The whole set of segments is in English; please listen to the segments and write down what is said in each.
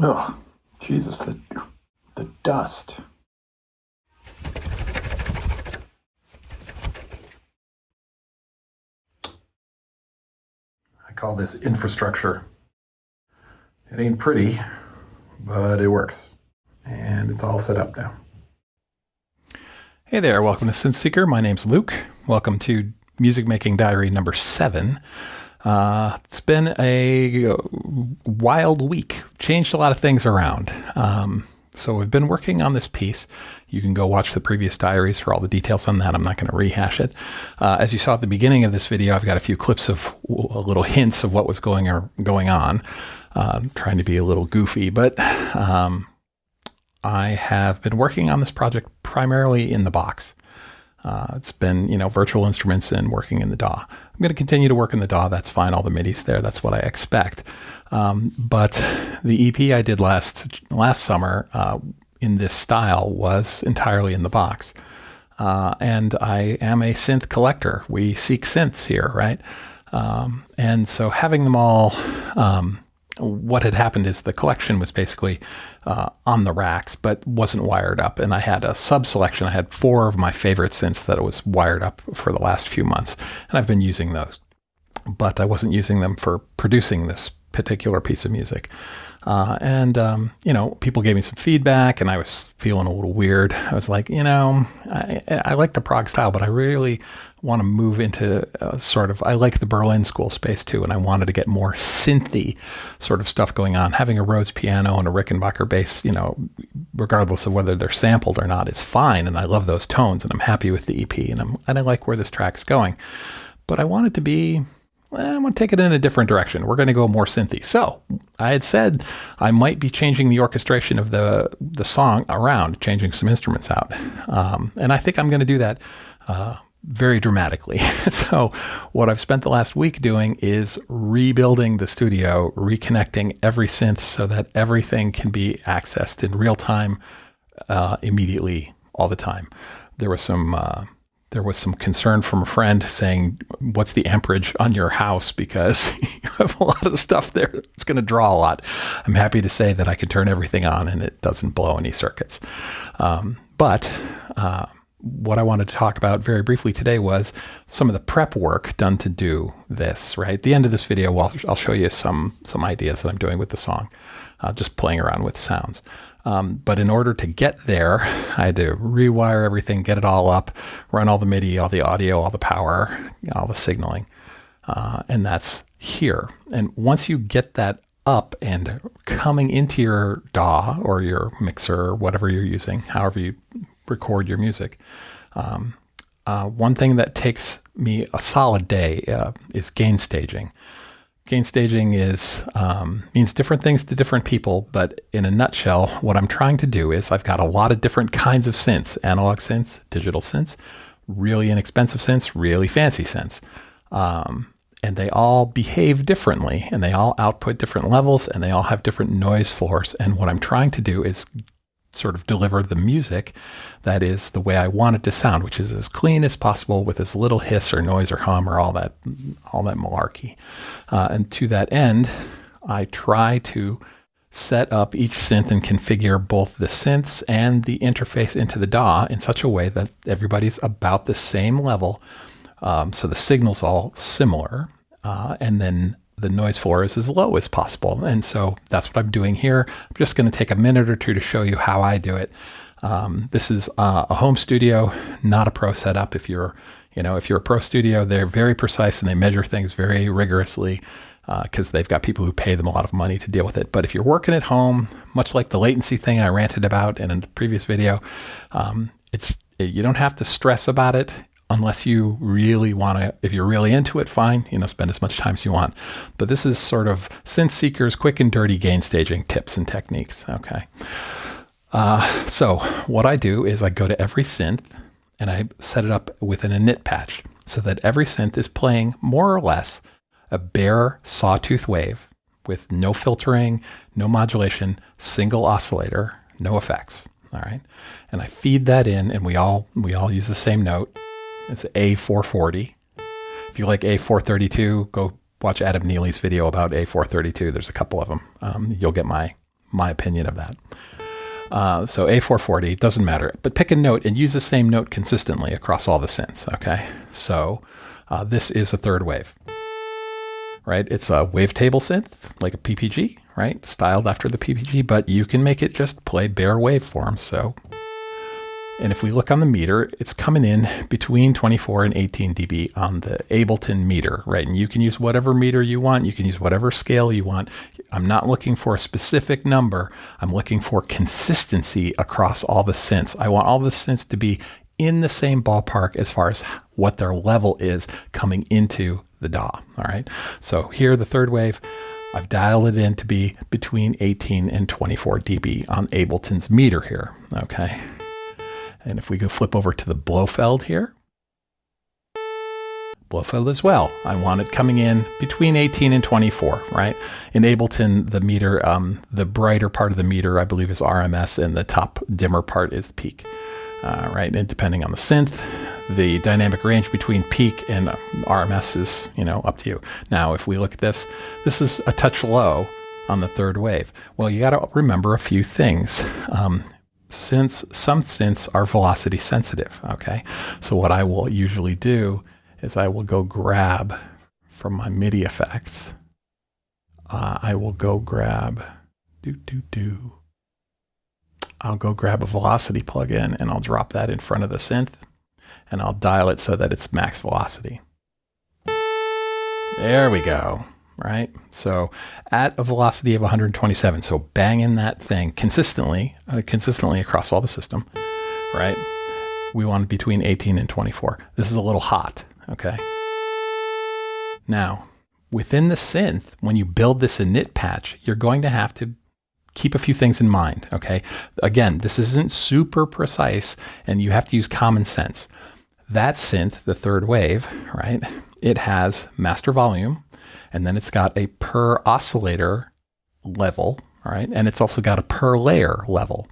Oh, Jesus, the dust. I call this infrastructure. It ain't pretty, but it works. And it's all set up now. Hey there, welcome to Synth Seeker. My name's Luke. Welcome to Music Making Diary number 7. It's been a wild week. Changed a lot of things around. So we've been working on this piece. You can go watch the previous diaries for all the details on that. I'm not going to rehash it. As you saw at the beginning of this video, I've got a few clips of little hints of what was going on. Trying to be a little goofy, but I have been working on this project primarily in the box. It's been, virtual instruments and working in the DAW. I'm going to continue to work in the DAW. That's fine. All the MIDI's there. That's what I expect. But the EP I did last summer in this style was entirely in the box. And I am a synth collector. We seek synths here, right? And so having them all, what had happened is the collection was basically on the racks, but wasn't wired up. And I had a sub-selection. I had 4 of my favorite synths that was wired up for the last few months. And I've been using those. But I wasn't using them for producing this particular piece of music. People gave me some feedback and I was feeling a little weird. I was like, I like the prog style, but I really want to move into I like the Berlin school space too. And I wanted to get more synthy sort of stuff going on. Having a Rhodes piano and a Rickenbacker bass, regardless of whether they're sampled or not, is fine. And I love those tones and I'm happy with the EP and I like where this track's going. But I want it to be, I want to take it in a different direction. We're going to go more synthy. So I had said I might be changing the orchestration of the song around, changing some instruments out. And I think I'm going to do that very dramatically. So what I've spent the last week doing is rebuilding the studio, reconnecting every synth so that everything can be accessed in real time, immediately, all the time. There was some concern from a friend saying, what's the amperage on your house? Because you have a lot of stuff there. It's going to draw a lot. I'm happy to say that I can turn everything on and it doesn't blow any circuits. But what I wanted to talk about very briefly today was some of the prep work done to do this, right? At the end of this video, I'll show you some ideas that I'm doing with the song, just playing around with sounds. But in order to get there, I had to rewire everything, get it all up, run all the MIDI, all the audio, all the power, all the signaling. And that's here. And once you get that up and coming into your DAW or your mixer or whatever you're using, however you record your music, one thing that takes me a solid day is gain staging. Gain staging means different things to different people, but in a nutshell, what I'm trying to do is I've got a lot of different kinds of synths, analog synths, digital synths, really inexpensive synths, really fancy synths. And they all behave differently, and they all output different levels, and they all have different noise floors. And what I'm trying to do is sort of deliver the music that is the way I want it to sound, which is as clean as possible with as little hiss or noise or hum or all that malarkey. And to that end, I try to set up each synth and configure both the synths and the interface into the DAW in such a way that everybody's about the same level. So the signal's all similar, and then the noise floor is as low as possible. And so that's what I'm doing here. I'm just going to take a minute or two to show you how I do it. This is a home studio, not a pro setup. If you're a pro studio, they're very precise and they measure things very rigorously because they've got people who pay them a lot of money to deal with it. But if you're working at home, much like the latency thing I ranted about in a previous video, you don't have to stress about it. Unless you really want to, if you're really into it, fine, spend as much time as you want. But this is sort of Synth Seeker's quick and dirty gain staging tips and techniques, okay? So what I do is I go to every synth and I set it up within a init patch so that every synth is playing more or less a bare sawtooth wave with no filtering, no modulation, single oscillator, no effects, all right? And I feed that in and we all use the same note. It's A440. If you like A432, go watch Adam Neely's video about A432. There's a couple of them. You'll get my my opinion of that. So A440, doesn't matter, but pick a note and use the same note consistently across all the synths, okay? So this is a third wave, right? It's a wavetable synth, like a PPG, right? Styled after the PPG, but you can make it just play bare waveform, so. And if we look on the meter, it's coming in between 24 and 18 dB on the Ableton meter, right? And you can use whatever meter you want. You can use whatever scale you want. I'm not looking for a specific number. I'm looking for consistency across all the synths. I want all the synths to be in the same ballpark as far as what their level is coming into the DAW, all right? So here, the third wave, I've dialed it in to be between 18 and 24 dB on Ableton's meter here, okay? And if we go flip over to the Blofeld here, Blofeld as well. I want it coming in between 18 and 24, right? In Ableton, the meter, the brighter part of the meter, I believe, is RMS, and the top dimmer part is the peak, right? And depending on the synth, the dynamic range between peak and RMS is, up to you. Now, if we look at this, this is a touch low on the third wave. Well, you got to remember a few things. Since some synths are velocity sensitive, okay? So what I will usually do is I will go grab from my MIDI effects. I will go grab, I'll go grab a velocity plugin and I'll drop that in front of the synth and I'll dial it so that it's max velocity. There we go. Right? So at a velocity of 127, so banging that thing consistently across all the system, right? We want between 18 and 24. This is a little hot, okay? Now, within the synth, when you build this init patch, you're going to have to keep a few things in mind, okay? Again, this isn't super precise and you have to use common sense. That synth, the third wave, right? It has master volume, and then it's got a per oscillator level, all right? And it's also got a per layer level.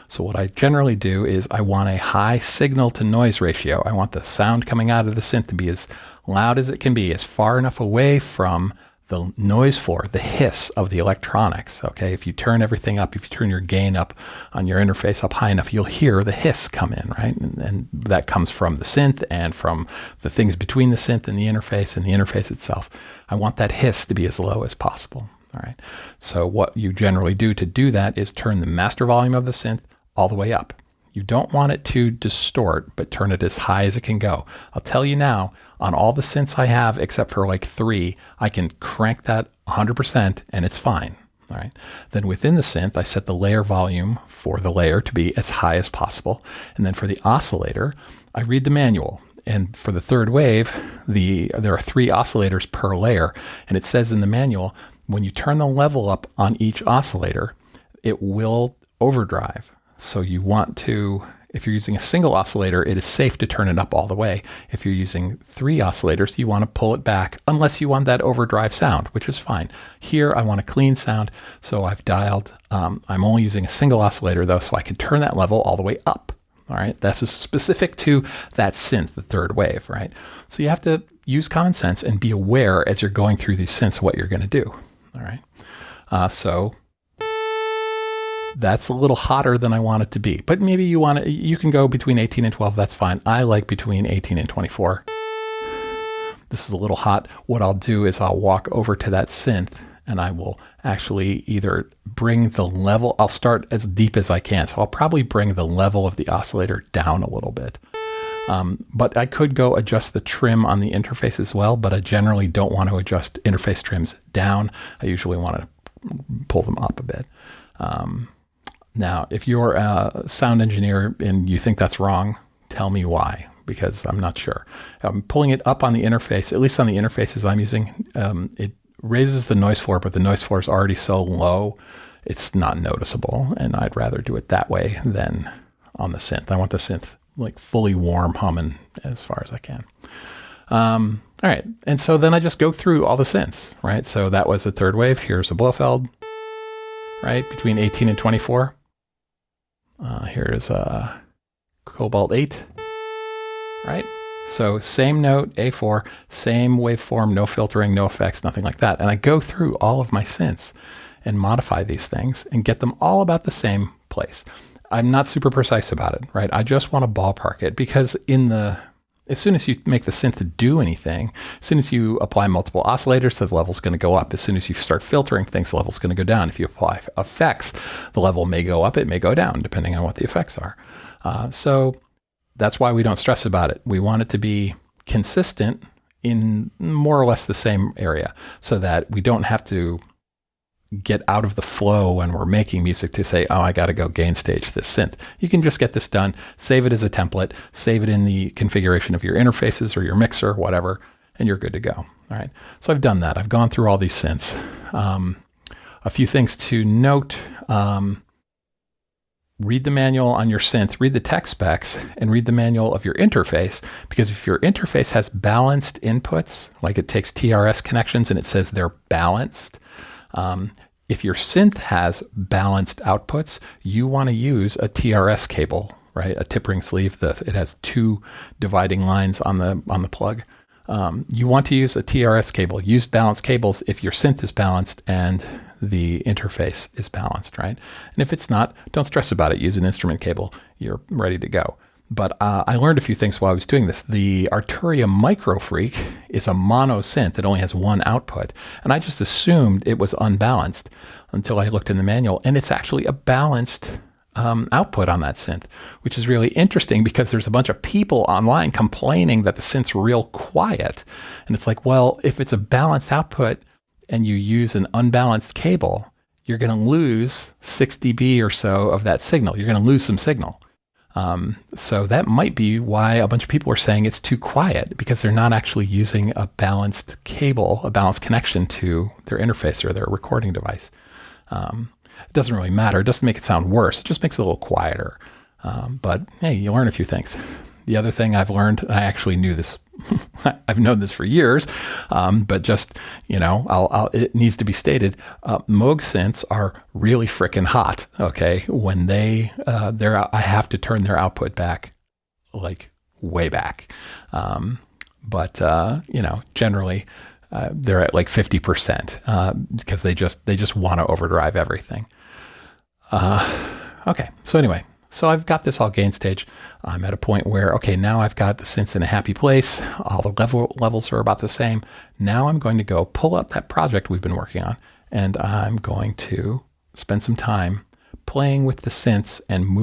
So what I generally do is I want a high signal to noise ratio. I want the sound coming out of the synth to be as loud as it can be, as far enough away from the noise floor, the hiss of the electronics, okay? If you turn everything up, if you turn your gain up on your interface up high enough, you'll hear the hiss come in, right? And that comes from the synth and from the things between the synth and the interface itself. I want that hiss to be as low as possible, all right? So what you generally do to do that is turn the master volume of the synth all the way up. You don't want it to distort, but turn it as high as it can go. I'll tell you now, on all the synths I have, except for like 3, I can crank that 100% and it's fine. All right. Then within the synth, I set the layer volume for the layer to be as high as possible. And then for the oscillator, I read the manual. And for the third wave, there are 3 oscillators per layer. And it says in the manual, when you turn the level up on each oscillator, it will overdrive. So you want to, if you're using a single oscillator, it is safe to turn it up all the way. If you're using 3 oscillators, you want to pull it back unless you want that overdrive sound, which is fine. Here, I want a clean sound, so I've dialed, I'm only using a single oscillator though, so I can turn that level all the way up. All right, that's specific to that synth, the third wave, right? So you have to use common sense and be aware as you're going through these synths what you're going to do. All right, so that's a little hotter than I want it to be, but maybe you can go between 18 and 12. That's fine. I like between 18 and 24. This is a little hot. What I'll do is I'll walk over to that synth and I will actually either bring the level, I'll start as deep as I can. So I'll probably bring the level of the oscillator down a little bit. But I could go adjust the trim on the interface as well, but I generally don't want to adjust interface trims down. I usually want to pull them up a bit. Now, if you're a sound engineer and you think that's wrong, tell me why, because I'm not sure. I'm pulling it up on the interface, at least on the interfaces I'm using. It raises the noise floor, but the noise floor is already so low, it's not noticeable. And I'd rather do it that way than on the synth. I want the synth like fully warm, humming as far as I can. All right. And so then I just go through all the synths, right? So that was a third wave. Here's a Blofeld, right? Between 18 and 24. Here's a Cobalt 8, right? So same note, A4, same waveform, no filtering, no effects, nothing like that. And I go through all of my synths and modify these things and get them all about the same place. I'm not super precise about it, right? I just want to ballpark it because as soon as you make the synth do anything, as soon as you apply multiple oscillators, the level's going to go up. As soon as you start filtering things, the level's going to go down. If you apply effects, the level may go up, it may go down, depending on what the effects are. So that's why we don't stress about it. We want it to be consistent in more or less the same area so that we don't have to get out of the flow when we're making music to say, oh, I got to go gain stage this synth. You can just get this done, save it as a template, save it in the configuration of your interfaces or your mixer, whatever, and you're good to go. All right. So I've done that. I've gone through all these synths. A few things to note. Read the manual on your synth, read the tech specs, and read the manual of your interface, because if your interface has balanced inputs, like it takes TRS connections and it says they're balanced, if your synth has balanced outputs, you want to use a TRS cable, right? A tip ring sleeve. It has two dividing lines on the plug. You want to use a TRS cable. Use balanced cables if your synth is balanced and the interface is balanced, right? And if it's not, don't stress about it. Use an instrument cable. You're ready to go. But I learned a few things while I was doing this. The Arturia Micro Freak is a mono synth that only has one output. And I just assumed it was unbalanced until I looked in the manual. And it's actually a balanced output on that synth, which is really interesting because there's a bunch of people online complaining that the synth's real quiet. And it's like, well, if it's a balanced output and you use an unbalanced cable, you're going to lose 6 dB or so of that signal. You're going to lose some signal. So that might be why a bunch of people are saying it's too quiet, because they're not actually using a balanced cable, a balanced connection to their interface or their recording device. It doesn't really matter. It doesn't make it sound worse. It just makes it a little quieter. But hey, you learn a few things. The other thing I've learned, and I actually knew this, I've known this for years, but just, it needs to be stated, Moog synths are really freaking hot, okay? When I have to turn their output back, like way back. Generally, they're at like 50%, because they just want to overdrive everything. Okay, so anyway. So I've got this all gain stage. I'm at a point where, okay, now I've got the synths in a happy place. All the levels are about the same. Now I'm going to go pull up that project we've been working on, and I'm going to spend some time playing with the synths and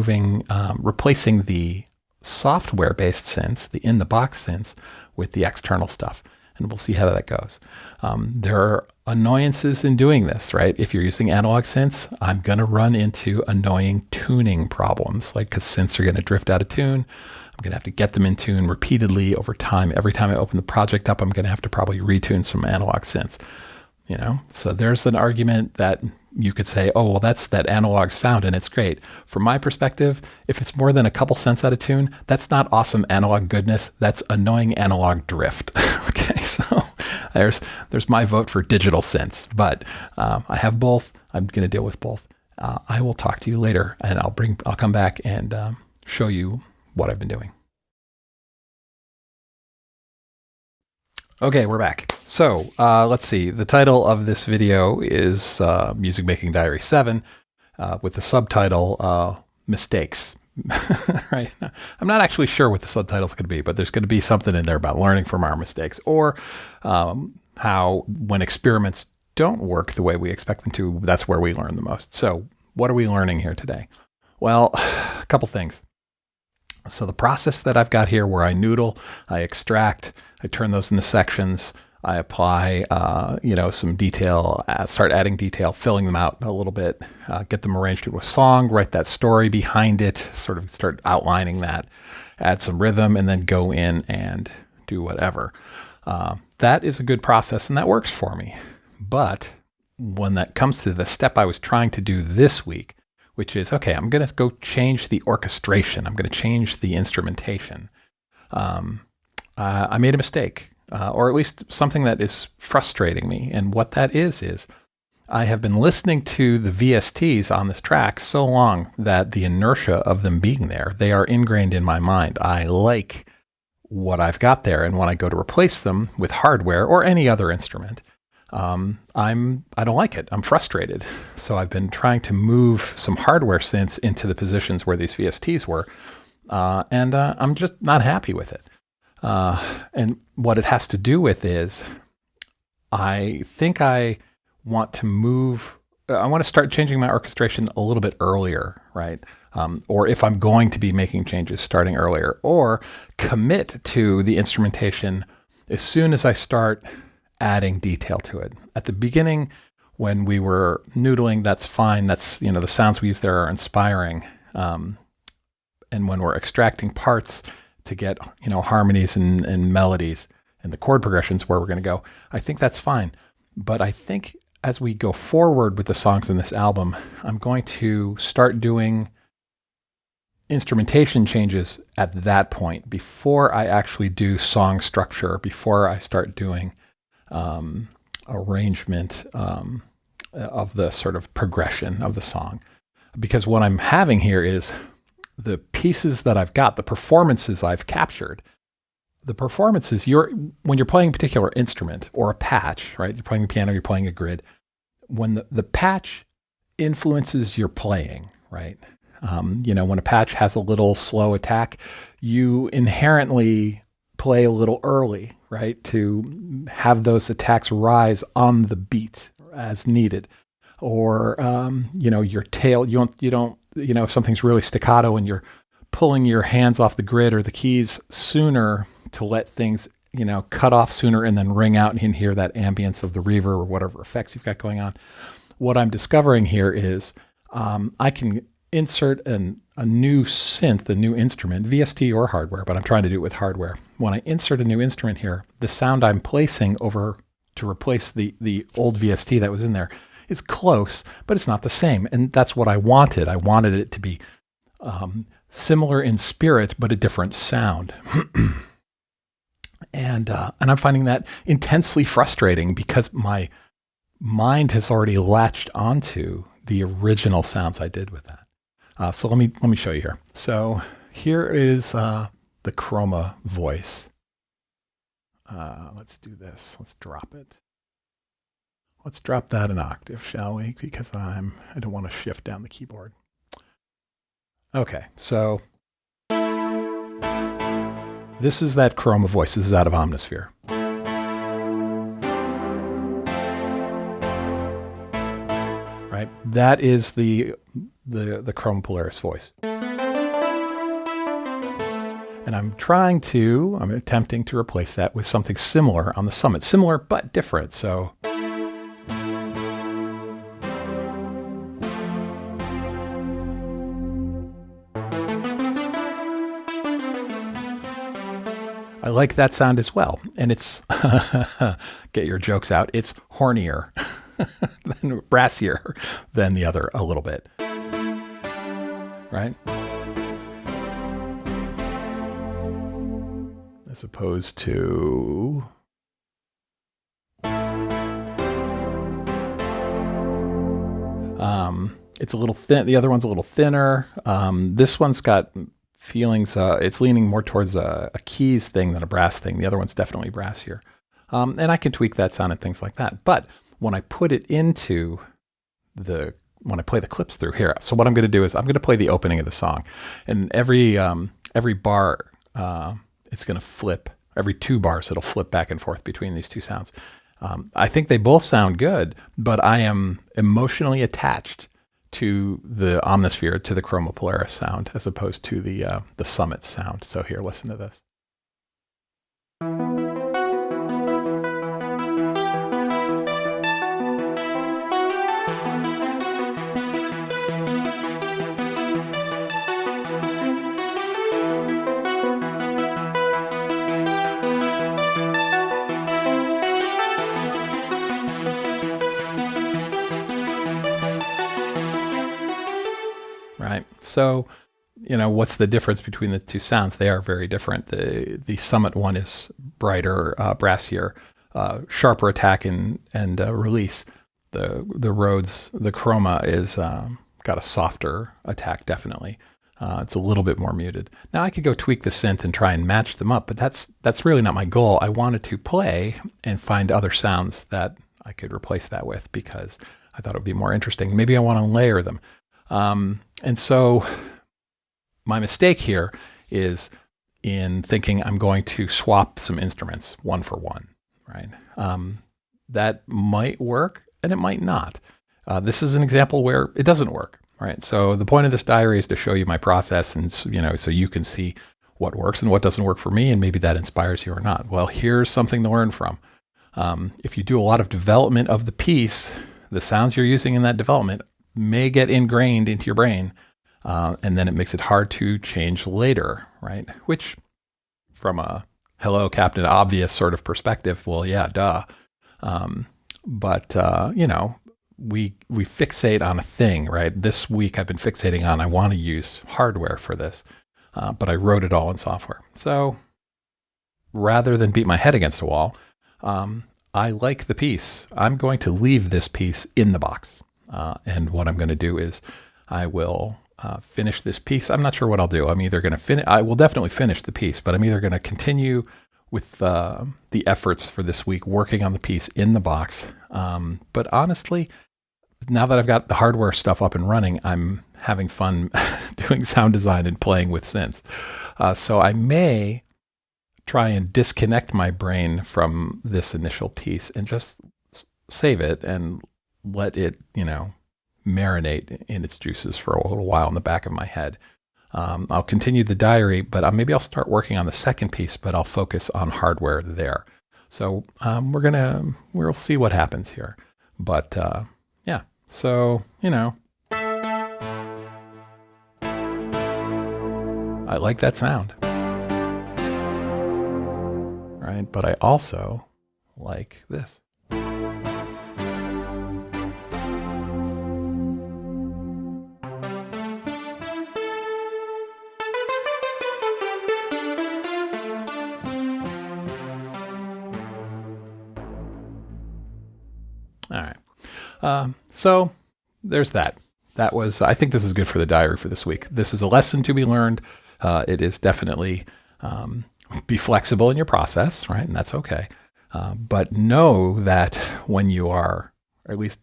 replacing the software-based synths, the in-the-box synths, with the external stuff. And we'll see how that goes. There are annoyances in doing this, right? If you're using analog synths, I'm going to run into annoying tuning problems, like because synths are going to drift out of tune. I'm going to have to get them in tune repeatedly over time. Every time I open the project up, I'm going to have to probably retune some analog synths. So there's an argument that you could say, oh, well, that's that analog sound and it's great. From my perspective, if it's more than a couple cents out of tune, that's not awesome analog goodness. That's annoying analog drift. Okay, so there's my vote for digital synths, but I have both. I'm going to deal with both. I will talk to you later, and I'll come back and show you what I've been doing. Okay, we're back. So let's see. The title of this video is Music Making Diary 7 with the subtitle Mistakes. Right? I'm not actually sure what the subtitle's going to be, but there's going to be something in there about learning from our mistakes, or how when experiments don't work the way we expect them to, that's where we learn the most. So what are we learning here today? Well, a couple things. So the process that I've got here, where I noodle, I extract, I turn those into sections, I apply, some detail, start adding detail, filling them out a little bit, get them arranged into a song, write that story behind it, sort of start outlining that, add some rhythm, and then go in and do whatever. That is a good process, and that works for me. But when that comes to the step I was trying to do this week, which is, okay, I'm going to go change the orchestration. I'm going to change the instrumentation. I made a mistake, or at least something that is frustrating me. And what that is I have been listening to the VSTs on this track so long that the inertia of them being there, they are ingrained in my mind. I like what I've got there. And when I go to replace them with hardware or any other instrument, I don't like it. I'm frustrated. So I've been trying to move some hardware synths into the positions where these VSTs were, and I'm just not happy with it. And what it has to do with is, I think I want to move. I want to start changing my orchestration a little bit earlier, right? Or if I'm going to be making changes, starting earlier, or commit to the instrumentation as soon as I start adding detail to it. At the beginning, when we were noodling, that's fine. That's, the sounds we use there are inspiring. And when we're extracting parts to get, harmonies and melodies and the chord progressions where we're going to go, I think that's fine. But I think as we go forward with the songs in this album, I'm going to start doing instrumentation changes at that point before I actually do song structure, before I start doing arrangement of the sort of progression of the song. Because what I'm having here is the pieces that I've got, the performances I've captured. The performances, when you're playing a particular instrument or a patch, right? You're playing the piano, you're playing a grid. When the patch influences your playing, right? When a patch has a little slow attack, you inherently play a little early, right? To have those attacks rise on the beat as needed. Or, your tail, you don't, if something's really staccato and you're pulling your hands off the grid or the keys sooner to let things, cut off sooner and then ring out and you can hear that ambience of the reverb or whatever effects you've got going on. What I'm discovering here is I can insert a new synth, a new instrument, VST or hardware, but I'm trying to do it with hardware. When I insert a new instrument here, the sound I'm placing over to replace the old VST that was in there is close, but it's not the same. And that's what I wanted. I wanted it to be similar in spirit, but a different sound. And I'm finding that intensely frustrating because my mind has already latched onto the original sounds I did with that. So let me show you here. So here is the chroma voice. Let's do this. Let's drop it. Let's drop that an octave, shall we? Because I don't want to shift down the keyboard. Okay, so this is that chroma voice. This is out of Omnisphere. Right? That is the Chroma Polaris voice. And I'm attempting to replace that with something similar on the Summit. Similar, but different. So I like that sound as well. And it's, get your jokes out, it's hornier, brassier than the other a little bit. Right? As opposed to it's a little thin. The other one's a little thinner. This one's got feelings. It's leaning more towards a keys thing than a brass thing. The other one's definitely brassier. And I can tweak that sound and things like that. But when I put it into when I play the clips through here, so what I'm going to do is I'm going to play the opening of the song, and every bar, it's going to flip. Every 2 bars, it'll flip back and forth between these two sounds. I think they both sound good, but I am emotionally attached to the Omnisphere, to the Chroma Polaris sound, as opposed to the Summit sound. So here, listen to this. Right. So, what's the difference between the two sounds? They are very different. The Summit one is brighter, brassier, sharper attack and release. The Rhodes, the Chroma is got a softer attack, definitely. It's a little bit more muted. Now I could go tweak the synth and try and match them up, but that's really not my goal. I wanted to play and find other sounds that I could replace that with, because I thought it would be more interesting. Maybe I want to layer them. And so my mistake here is in thinking I'm going to swap some instruments one for one, right? That might work and it might not. This is an example where it doesn't work, right? So the point of this diary is to show you my process, and so you can see what works and what doesn't work for me, and maybe that inspires you or not. Well, here's something to learn from. If you do a lot of development of the piece, the sounds you're using in that development may get ingrained into your brain, and then it makes it hard to change later, right? Which, from a hello, Captain Obvious sort of perspective, well, yeah, duh. But we fixate on a thing, right? This week I've been fixating on, I want to use hardware for this, but I wrote it all in software. So rather than beat my head against a wall, I like the piece. I'm going to leave this piece in the box. And what I'm going to do is I will finish this piece. I'm not sure what I'll do. I'm either going to finish, I will definitely finish the piece, but I'm either going to continue with the efforts for this week working on the piece in the box. But honestly, now that I've got the hardware stuff up and running, I'm having fun doing sound design and playing with synths. So I may try and disconnect my brain from this initial piece and just save it and let it, marinate in its juices for a little while in the back of my head. I'll continue the diary, but maybe I'll start working on the second piece, but I'll focus on hardware there. So we'll see what happens here. But yeah, so, I like that sound. Right? But I also like this. All right. So there's that. That was, I think this is good for the diary for this week. This is a lesson to be learned. It is definitely, be flexible in your process, right? And that's okay. But know that when you are, or at least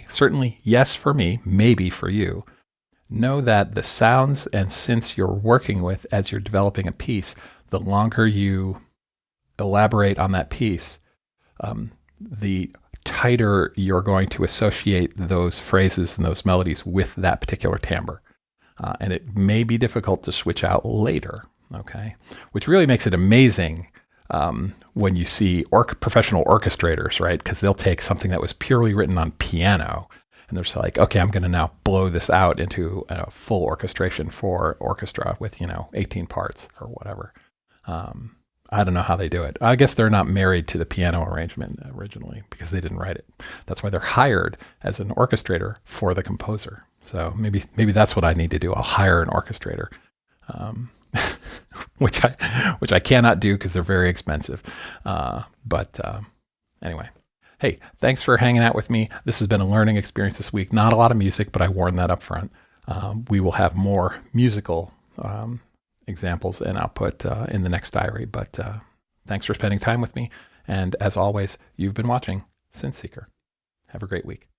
certainly yes for me, maybe for you, know that the sounds and synths you're working with as you're developing a piece, the longer you elaborate on that piece, the tighter you're going to associate those phrases and those melodies with that particular timbre. And it may be difficult to switch out later, okay? Which really makes it amazing when you see professional orchestrators, right? Because they'll take something that was purely written on piano and they're just like, okay, I'm going to now blow this out into a full orchestration for orchestra with, 18 parts or whatever. I don't know how they do it. I guess they're not married to the piano arrangement originally because they didn't write it. That's why they're hired as an orchestrator for the composer. So maybe that's what I need to do. I'll hire an orchestrator, which I cannot do because they're very expensive. But anyway, hey, thanks for hanging out with me. This has been a learning experience this week. Not a lot of music, but I warned that up front. We will have more musical examples and output in the next diary. But thanks for spending time with me. And as always, you've been watching Synth Seeker. Have a great week.